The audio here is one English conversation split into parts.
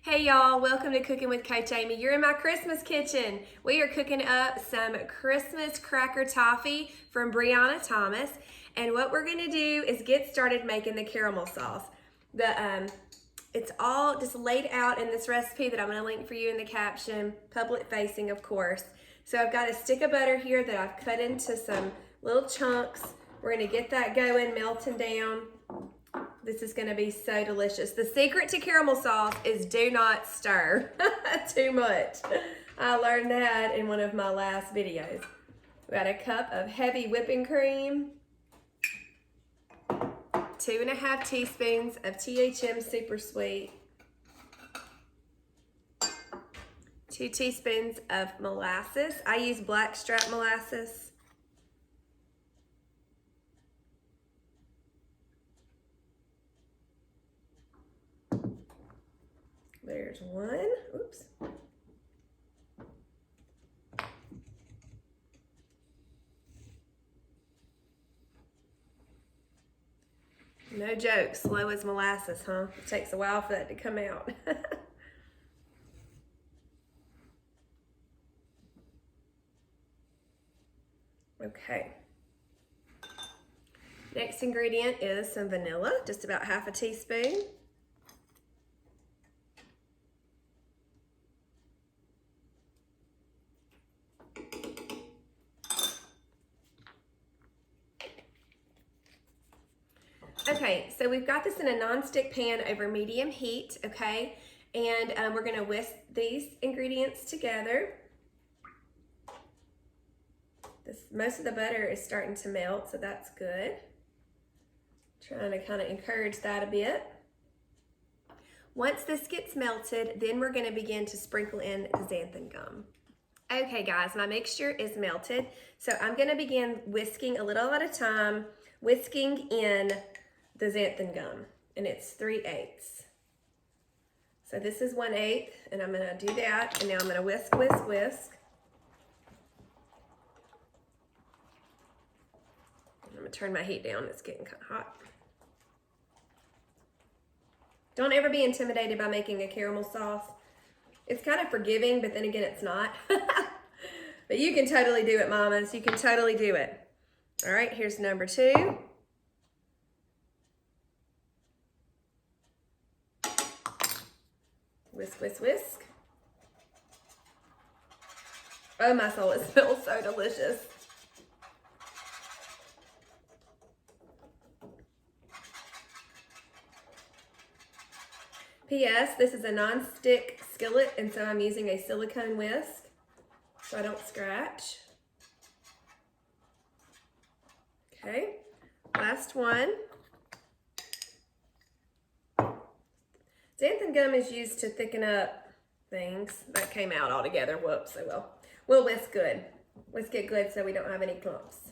Hey y'all, welcome to Cooking with Coach Amy. You're in my Christmas kitchen. We are cooking up some Christmas cracker toffee from Briana Thomas. And what we're gonna do is get started making the caramel sauce. It's all just laid out in this recipe that I'm gonna link for you in the caption, public facing of course. So I've got a stick of butter here that I've cut into some little chunks. We're gonna get that going, melting down. This is gonna be so delicious. The secret to caramel sauce is do not stir too much. I learned that in one of my last videos. We got a cup of heavy whipping cream, 2.5 teaspoons of THM Super Sweet, 2 teaspoons of molasses. I use blackstrap molasses. There's one. Oops. No joke, slow as molasses, huh? It takes a while for that to come out. Okay. Next ingredient is some vanilla, just about half a teaspoon. Okay, so we've got this in a non-stick pan over medium heat, okay? And we're gonna whisk these ingredients together. Most of the butter is starting to melt, so that's good. Trying to kind of encourage that a bit. Once this gets melted, then we're gonna begin to sprinkle in the xanthan gum. Okay guys, my mixture is melted. So I'm gonna begin whisking a little at a time, whisking in the xanthan gum, and it's 3/8. So this is 1/8, and I'm gonna do that, and now I'm gonna whisk, whisk, whisk. I'm gonna turn my heat down, it's getting kind of hot. Don't ever be intimidated by making a caramel sauce. It's kind of forgiving, but then again, it's not. But you can totally do it, mamas. You can totally do it. All right, here's number 2. Whisk, whisk, whisk. Oh my soul, it smells so delicious. P.S. This is a non-stick skillet, and so I'm using a silicone whisk so I don't scratch. Okay, last one. Xanthan gum is used to thicken up things. That came out all together. Whoops, oh well. We'll whisk good. Whisk it good so we don't have any clumps.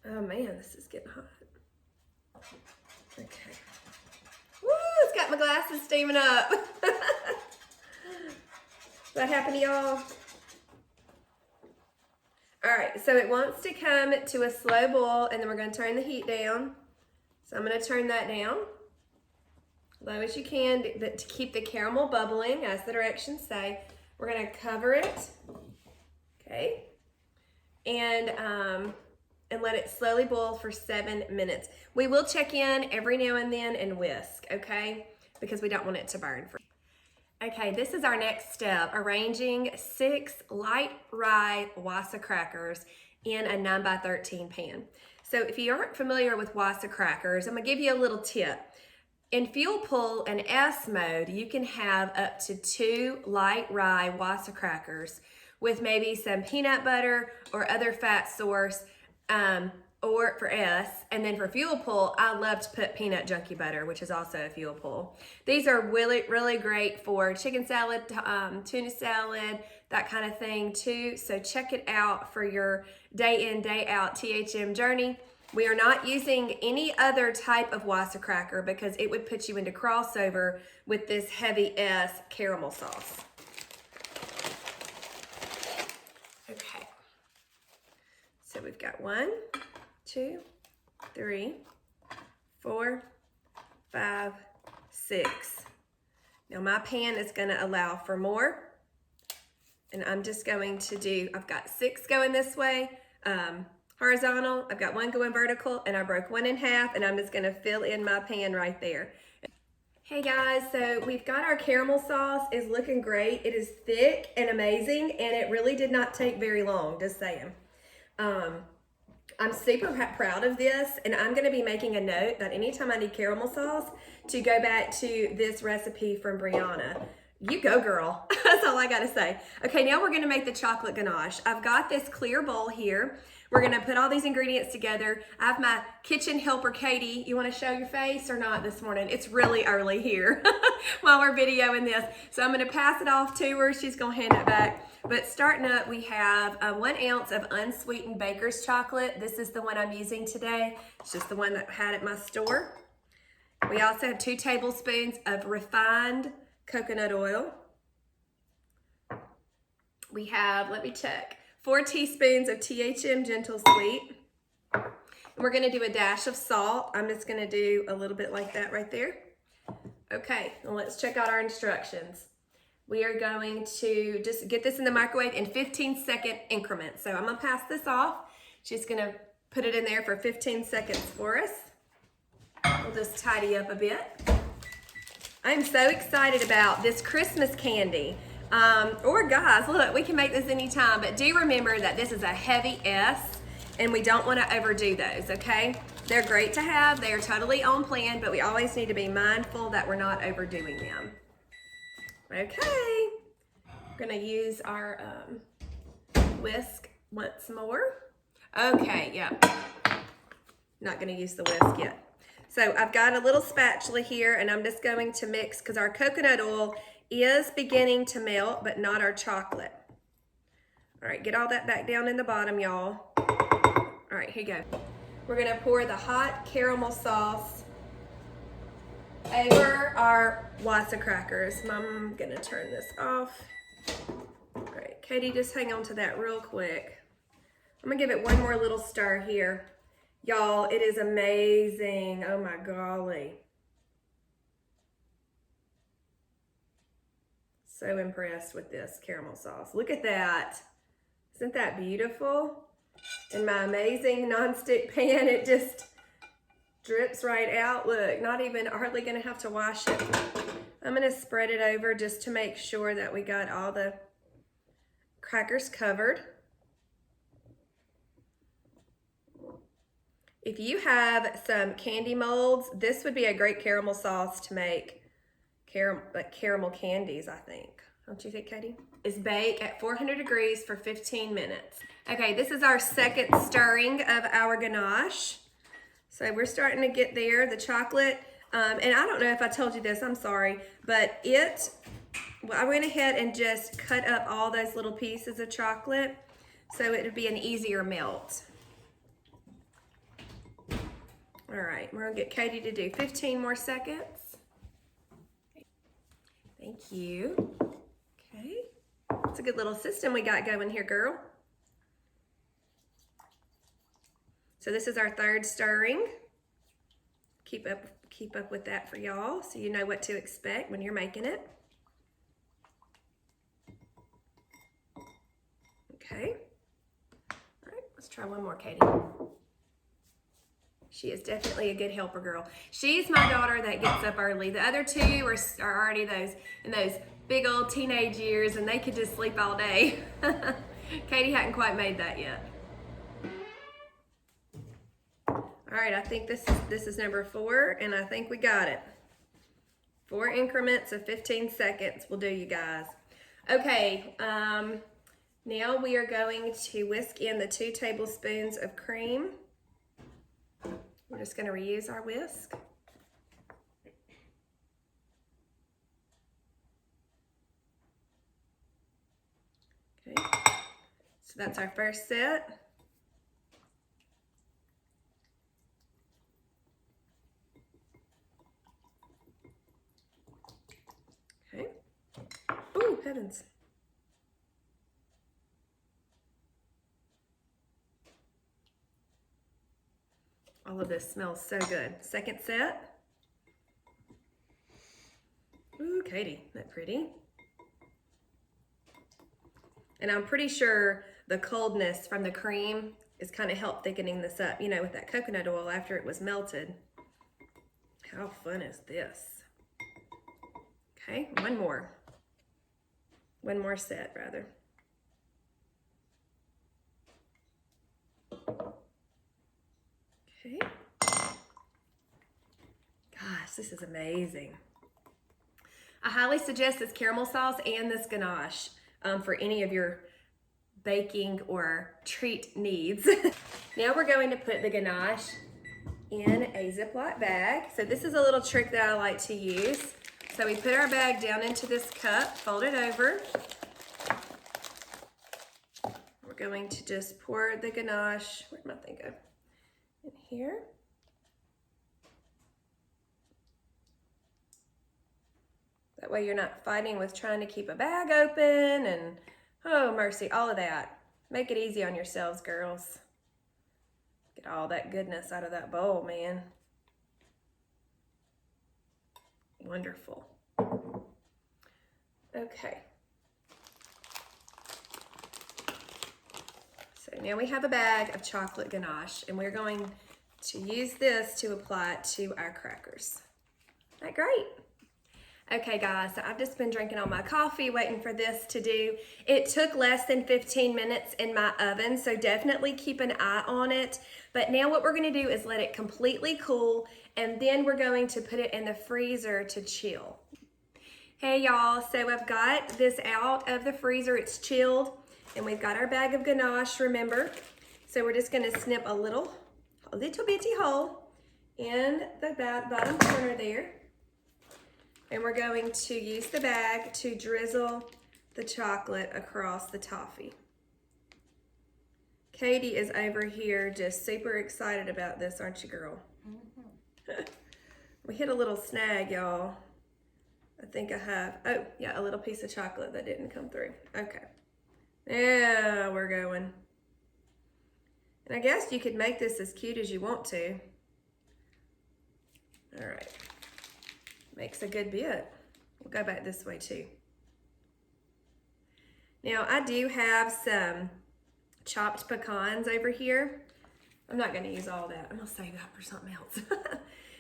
Oh man, this is getting hot. Okay. Woo, it's got my glasses steaming up. Does that happen to y'all? All right, so it wants to come to a slow boil, and then we're gonna turn the heat down. So I'm gonna turn that down, low as you can, to keep the caramel bubbling, as the directions say. We're gonna cover it, okay? And let it slowly boil for 7 minutes. We will check in every now and then and whisk, okay? Because we don't want it to burn. Okay, this is our next step, arranging 6 light rye Wassa crackers in a 9x13 pan. So if you aren't familiar with Wassa crackers, I'm gonna give you a little tip. In fuel pull and S mode, you can have up to 2 light rye Wassa crackers with maybe some peanut butter or other fat source, or for S, and then for fuel pull, I love to put peanut junkie butter, which is also a fuel pull. These are really, really great for chicken salad, tuna salad, that kind of thing too. So check it out for your day in, day out THM journey. We are not using any other type of Wassa cracker because it would put you into crossover with this heavy S caramel sauce. Okay. So we've got 1, 2, 3, 4, 5, 6. Now my pan is going to allow for more. And I'm just going to do, I've got 6 going this way, horizontal, I've got 1 going vertical, and I broke 1 in half, and I'm just going to fill in my pan right there. Hey guys, so we've got our caramel sauce. It's looking great. It is thick and amazing, and it really did not take very long, just saying. I'm super proud of this, and I'm going to be making a note that anytime I need caramel sauce to go back to this recipe from Briana. You go, girl. That's all I got to say. Okay, now we're going to make the chocolate ganache. I've got this clear bowl here. We're going to put all these ingredients together. I have my kitchen helper, Katie. You want to show your face or not this morning? It's really early here while we're videoing this. So I'm going to pass it off to her. She's going to hand it back. But starting up, we have 1 ounce of unsweetened baker's chocolate. This is the one I'm using today. It's just the one that I had at my store. We also have 2 tablespoons of refined coconut oil. We have, let me check, 4 teaspoons of THM Gentle Sweet. And we're going to do a dash of salt. I'm just going to do a little bit like that right there. Okay, well, let's check out our instructions. We are going to just get this in the microwave in 15-second increments. So I'm going to pass this off. She's going to put it in there for 15 seconds for us. We'll just tidy up a bit. I'm so excited about this Christmas candy. Or guys, look, we can make this anytime, but do remember that this is a heavy S and we don't want to overdo those, okay? They're great to have. They are totally on plan, but we always need to be mindful that we're not overdoing them. Okay, we're gonna use our whisk once more. Okay, yeah, not gonna use the whisk yet. So I've got a little spatula here, and I'm just going to mix, because our coconut oil is beginning to melt, but not our chocolate. All right, get all that back down in the bottom, y'all. All right, here you go. We're gonna pour the hot caramel sauce over our Wassa crackers. I'm gonna turn this off. All right, Katie, just hang on to that real quick. I'm gonna give it one more little stir here. Y'all, it is amazing. Oh my golly. So impressed with this caramel sauce. Look at that. Isn't that beautiful? In my amazing nonstick pan, it just drips right out. Look, not even hardly gonna have to wash it. I'm gonna spread it over just to make sure that we got all the crackers covered. If you have some candy molds, this would be a great caramel sauce to make caramel candies, I think. Don't you think, Katie? Is bake at 400 degrees for 15 minutes. Okay, this is our second stirring of our ganache. So we're starting to get there, the chocolate. And I don't know if I told you this, I'm sorry, but I went ahead and just cut up all those little pieces of chocolate so it would be an easier melt. All right, we're gonna get Katie to do 15 more seconds. Thank you. Okay, it's a good little system we got going here, girl. So this is our third stirring. Keep up with that for y'all so you know what to expect when you're making it. Okay. All right, let's try one more, Katie. She is definitely a good helper girl. She's my daughter that gets up early. The other two are already in those big old teenage years, and they could just sleep all day. Katie hadn't quite made that yet. All right, I think this is number 4, and I think we got it. 4 increments of 15 seconds will do, you guys. Okay, now we are going to whisk in the 2 tablespoons of cream. We're just going to reuse our whisk. Okay, so that's our first set. Okay. Ooh, heavens. All of this smells so good. Second set. Ooh, Katie, isn't that pretty? And I'm pretty sure the coldness from the cream is kind of help thickening this up, you know, with that coconut oil after it was melted. How fun is this? Okay, one more. One more set, rather. Okay. Gosh, this is amazing. I highly suggest this caramel sauce and this ganache for any of your baking or treat needs. Now we're going to put the ganache in a Ziploc bag. So this is a little trick that I like to use. So we put our bag down into this cup, fold it over. We're going to just pour the ganache, where'd my thing go? In here. That way you're not fighting with trying to keep a bag open and, oh mercy, all of that. Make it easy on yourselves, girls. Get all that goodness out of that bowl, man. Wonderful. Okay. So now we have a bag of chocolate ganache, and we're going to use this to apply it to our crackers. Isn't that great? Okay guys, so I've just been drinking all my coffee, waiting for this to do. It took less than 15 minutes in my oven, so definitely keep an eye on it. But now what we're gonna do is let it completely cool, and then we're going to put it in the freezer to chill. Hey y'all, so I've got this out of the freezer, it's chilled, and we've got our bag of ganache, remember? So we're just gonna snip a little bitty hole in the bottom corner there. And we're going to use the bag to drizzle the chocolate across the toffee. Katie is over here just super excited about this, aren't you, girl? Mm-hmm. We hit a little snag, y'all. I think I have, oh yeah, a little piece of chocolate that didn't come through. Okay, yeah, we're going. And I guess you could make this as cute as you want to. All right. Makes a good bit. We'll go back this way too. Now I do have some chopped pecans over here. I'm not gonna use all that. I'm gonna save that for something else.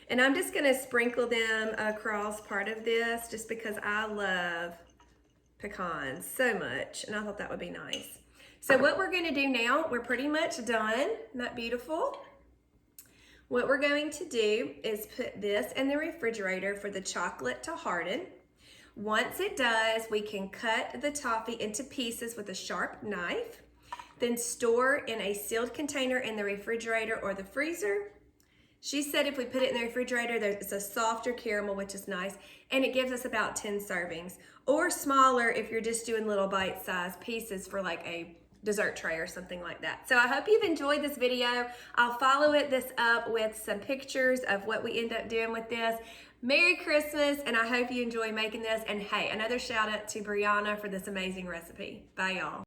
And I'm just gonna sprinkle them across part of this just because I love pecans so much, and I thought that would be nice. So what we're gonna do now, we're pretty much done. Isn't that beautiful? What we're going to do is put this in the refrigerator for the chocolate to harden. Once it does, we can cut the toffee into pieces with a sharp knife, then store in a sealed container in the refrigerator or the freezer. She said if we put it in the refrigerator, it's a softer caramel, which is nice, and it gives us about 10 servings, or smaller if you're just doing little bite-sized pieces for like a dessert tray or something like that. So I hope you've enjoyed this video. I'll follow this up with some pictures of what we end up doing with this. Merry Christmas, and I hope you enjoy making this. And hey, another shout out to Briana for this amazing recipe. Bye y'all.